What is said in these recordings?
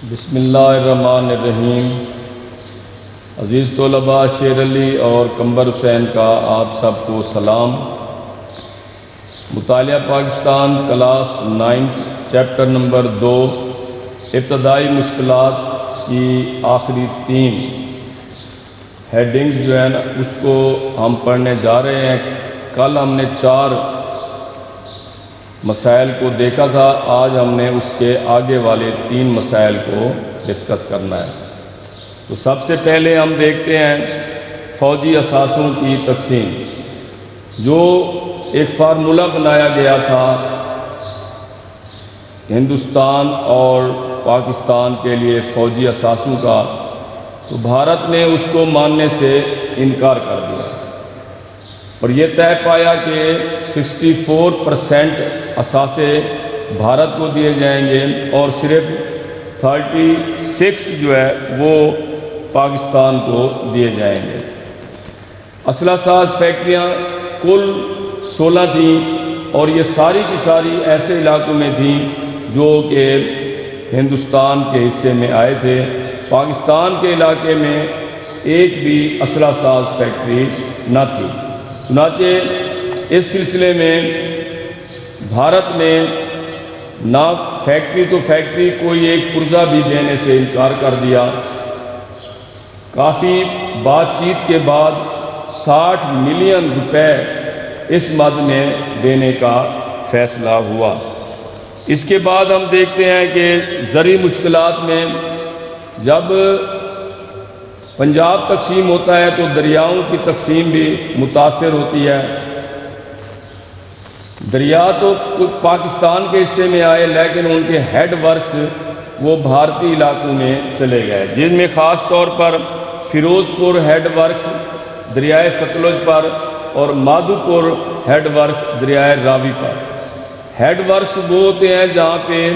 بسم اللہ الرحمن الرحیم۔ عزیز طلباء، شیر علی اور قمبر حسین کا آپ سب کو سلام۔ مطالعہ پاکستان کلاس 9 چیپٹر نمبر 2 ابتدائی مشکلات کی آخری 3 ہیڈنگ جو ہے نا اس کو ہم پڑھنے جا رہے ہیں۔ کل ہم نے 4 مسائل کو دیکھا تھا، آج ہم نے اس کے آگے والے 3 مسائل کو ڈسکس کرنا ہے۔ تو سب سے پہلے ہم دیکھتے ہیں فوجی اثاثوں کی تقسیم۔ جو ایک فارمولہ بنایا گیا تھا ہندوستان اور پاکستان کے لیے فوجی اثاثوں کا، تو بھارت نے اس کو ماننے سے انکار کر دیا اور یہ طے پایا کہ 64% اثاثے بھارت کو دیے جائیں گے اور صرف 36 جو ہے وہ پاکستان کو دیے جائیں گے۔ اسلحہ ساز فیکٹریاں کل 16 تھیں اور یہ ساری کی ساری ایسے علاقوں میں تھیں جو کہ ہندوستان کے حصے میں آئے تھے۔ پاکستان کے علاقے میں ایک بھی اسلحہ ساز فیکٹری نہ تھی۔ چنانچہ اس سلسلے میں بھارت نے نہ فیکٹری تو فیکٹری کوئی ایک پرزہ بھی دینے سے انکار کر دیا۔ کافی بات چیت کے بعد 60 ملین روپے اس مد میں دینے کا فیصلہ ہوا۔ اس کے بعد ہم دیکھتے ہیں کہ زرعی مشکلات میں جب پنجاب تقسیم ہوتا ہے تو دریاؤں کی تقسیم بھی متاثر ہوتی ہے۔ دریا تو پاکستان کے حصے میں آئے لیکن ان کے ہیڈ ورکس وہ بھارتی علاقوں میں چلے گئے، جن میں خاص طور پر فیروز پور ہیڈ ورکس دریائے ستلج پر اور مادھو پور ہیڈ ورکس دریائے راوی پر۔ ہیڈ ورکس وہ ہوتے ہیں جہاں پہ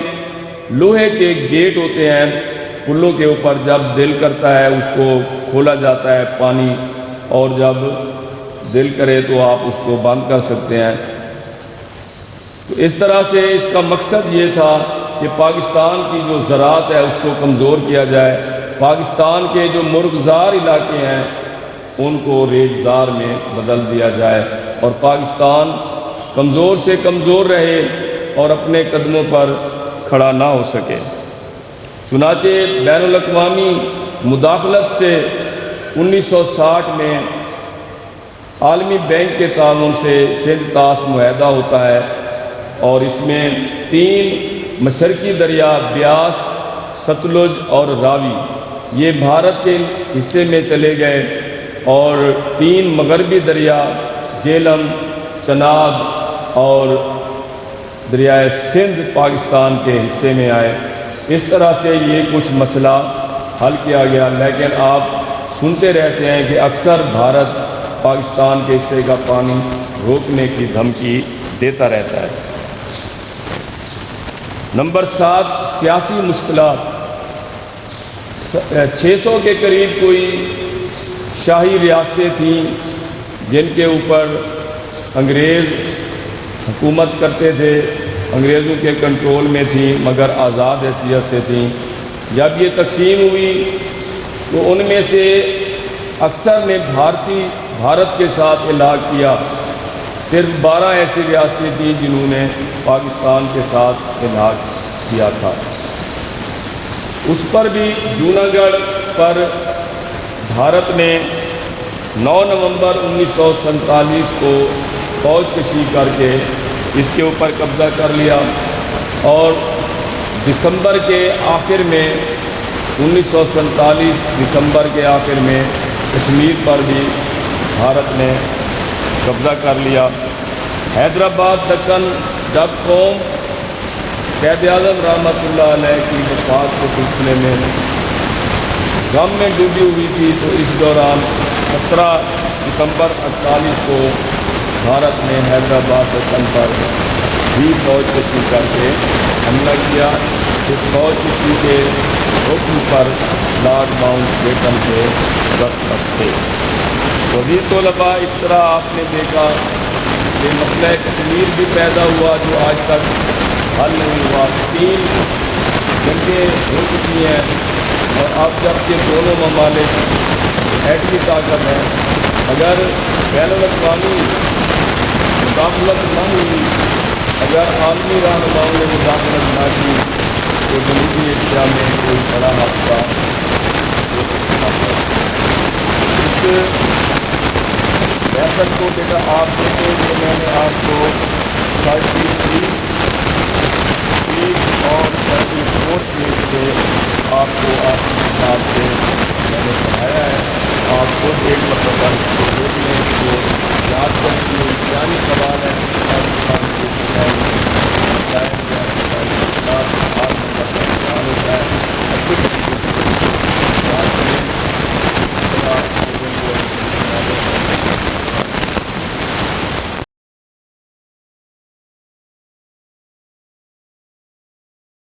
لوہے کے گیٹ ہوتے ہیں پلوں کے اوپر، جب دل کرتا ہے اس کو کھولا جاتا ہے پانی اور جب دل کرے تو آپ اس کو بند کر سکتے ہیں۔ تو اس طرح سے اس کا مقصد یہ تھا کہ پاکستان کی جو زراعت ہے اس کو کمزور کیا جائے، پاکستان کے جو مرغزار علاقے ہیں ان کو ریگزار میں بدل دیا جائے اور پاکستان کمزور سے کمزور رہے اور اپنے قدموں پر کھڑا نہ ہو سکے۔ چنانچہ بین الاقوامی مداخلت سے 1960 میں عالمی بینک کے تعاون سے سندھ طاس معاہدہ ہوتا ہے اور اس میں 3 مشرقی دریا بیاس، ستلج اور راوی یہ بھارت کے حصے میں چلے گئے اور 3 مغربی دریا جیلم، چناب اور دریائے سندھ پاکستان کے حصے میں آئے۔ اس طرح سے یہ کچھ مسئلہ حل کیا گیا، لیکن آپ سنتے رہتے ہیں کہ اکثر بھارت پاکستان کے حصے کا پانی روکنے کی دھمکی دیتا رہتا ہے۔ نمبر 7 سیاسی مشکلات۔ 600 کے قریب کوئی شاہی ریاستیں تھیں جن کے اوپر انگریز حکومت کرتے تھے، انگریزوں کے کنٹرول میں تھیں مگر آزاد حیثیت سے تھیں۔ جب یہ تقسیم ہوئی تو ان میں سے اکثر نے بھارت کے ساتھ الحاق کیا۔ صرف 12 ایسی ریاستیں تھیں جنہوں نے پاکستان کے ساتھ الحاق کیا تھا۔ اس پر بھی جوناگڑھ پر بھارت نے 9 نومبر 1947 کو فوج کشی کر کے اس کے اوپر قبضہ کر لیا اور دسمبر کے آخر میں 1947 دسمبر کے آخر میں کشمیر پر بھی بھارت نے قبضہ کر لیا۔ حیدرآباد دکن جب قوم قائد اعظم رحمۃ اللہ علیہ کی وفات کے سلسلے میں غم میں ڈوبی ہوئی تھی تو اس دوران 17 ستمبر 48 کو بھارت نے حیدرآباد دکن پر بھی فوج کشی کر کے حملہ کیا۔ اس فوج کشی کے حکم پر لارڈ ماؤنٹ بیٹن کے دستخط تھے۔ وزیر طلباء، اس طرح آپ نے دیکھا کہ مسئلہ کشمیر بھی پیدا ہوا جو آج تک حل نہیں ہوا۔ 3 جنگیں ہو چکی ہیں اور اب جب کہ دونوں ممالک ایٹمی طاقت ہیں، اگر بین الاقوامی مداخلت نہ ہوئی، اگر عالمی رہنماؤں نے مداخلت نہ کی تو جنوبی ایشیا میں کوئی بڑا حادثہ ہو سکتا ہے۔ اس بحث کو بیٹا آپ دیکھیں کہ میں نے آپ کو